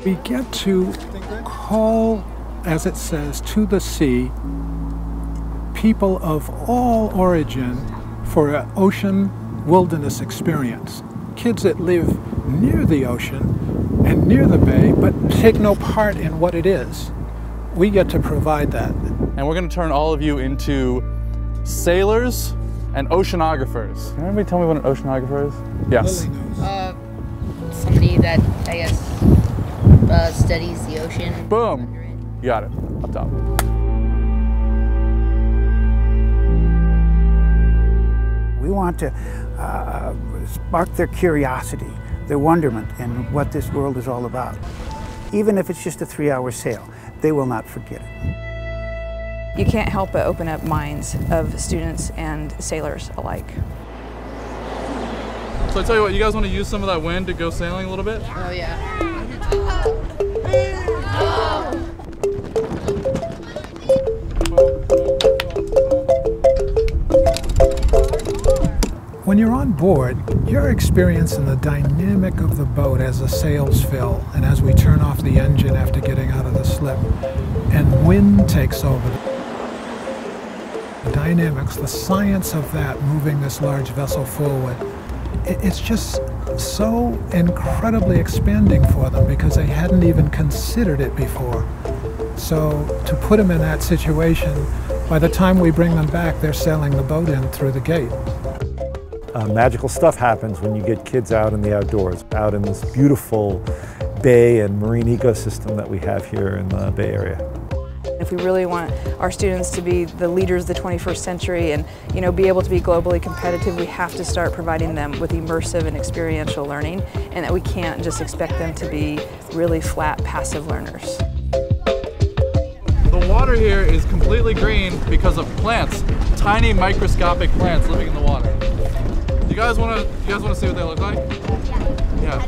We get to call, as it says, to the sea people of all origin for an ocean wilderness experience. Kids that live near the ocean and near the bay, but take no part in what it is. We get to provide that. And we're going to turn all of you into sailors and oceanographers. Can anybody tell me what an oceanographer is? Yes. Somebody that, I guess, studies the ocean. Boom. You got it. Up top. We want to spark their curiosity, their wonderment in what this world is all about. Even if it's just a 3-hour sail, they will not forget it. You can't help but open up minds of students and sailors alike. So I tell you what, you guys want to use some of that wind to go sailing a little bit? Oh yeah. When you're on board, you're experiencing the dynamic of the boat as the sails fill and as we turn off the engine after getting out of the slip, and wind takes over. The dynamics, the science of that, moving this large vessel forward, it's just so incredibly expanding for them because they hadn't even considered it before. So to put them in that situation, by the time we bring them back, they're sailing the boat in through the gate. Magical stuff happens when you get kids out in the outdoors, out in this beautiful bay and marine ecosystem that we have here in the Bay Area. If we really want our students to be the leaders of the 21st century and be able to be globally competitive, we have to start providing them with immersive and experiential learning, and that we can't just expect them to be really flat, passive learners. The water here is completely green because of plants, tiny microscopic plants living in the water. You guys want to see what they look like? Yeah.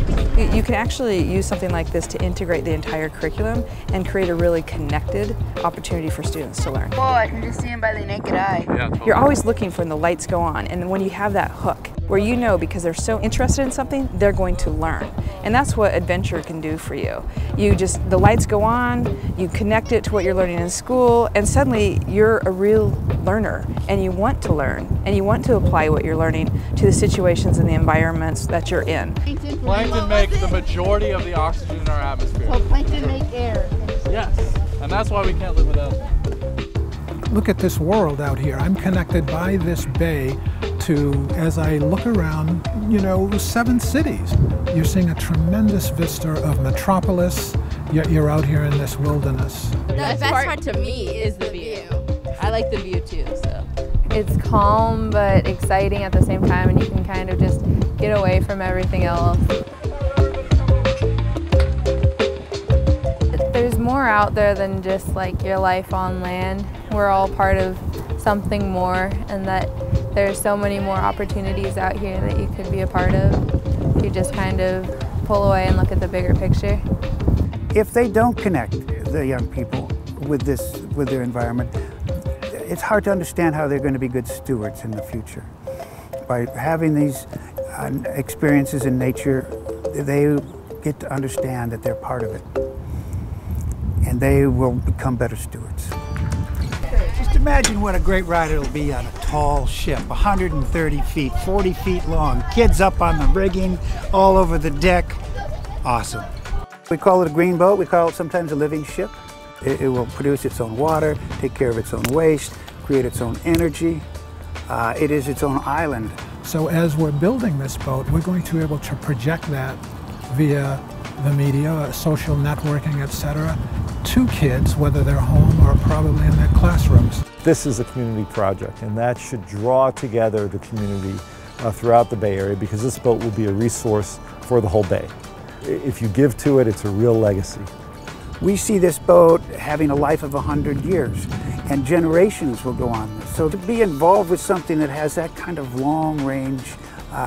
You can actually use something like this to integrate the entire curriculum and create a really connected opportunity for students to learn. Oh, I can just see them by the naked eye. Yeah, totally. You're always looking for when the lights go on, and when you have that hook, where because they're so interested in something, they're going to learn. And that's what adventure can do for you. The lights go on, you connect it to what you're learning in school, and suddenly you're a real learner, and you want to learn, and you want to apply what you're learning to the situations and the environments that you're in. Plankton make the majority of the oxygen in our atmosphere. So plankton make air. Yes, and that's why we can't live without them. Look at this world out here. I'm connected by this bay to, as I look around, 7 cities. You're seeing a tremendous vista of metropolis, yet you're out here in this wilderness. The best part to me is the view. I like the view too, so. It's calm but exciting at the same time, and you can kind of just get away from everything else. There's more out there than just like your life on land. We're all part of something more, and that there's so many more opportunities out here that you could be a part of if you just kind of pull away and look at the bigger picture. If they don't connect the young people with their environment, it's hard to understand how they're going to be good stewards in the future. By having these experiences in nature, they get to understand that they're part of it, and they will become better stewards. Just imagine what a great ride it'll be on a tall ship, 130 feet, 40 feet long, kids up on the rigging, all over the deck. Awesome. We call it a green boat. We call it sometimes a living ship. It will produce its own water, take care of its own waste, create its own energy. It is its own island. So as we're building this boat, we're going to be able to project that via the media, social networking, etc., to kids, whether they're home or probably in their classrooms. This is a community project, and that should draw together the community throughout the Bay Area, because this boat will be a resource for the whole Bay. If you give to it, it's a real legacy. We see this boat having a life of 100 years, and generations will go on. So to be involved with something that has that kind of long-range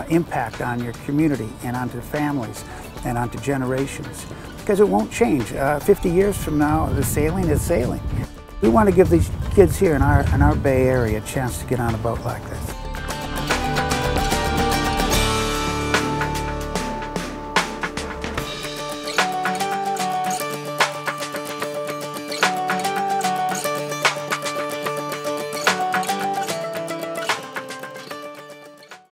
impact on your community and onto families and onto generations, because it won't change. 50 years from now, the sailing is sailing. We want to give these kids here in our Bay Area a chance to get on a boat like this.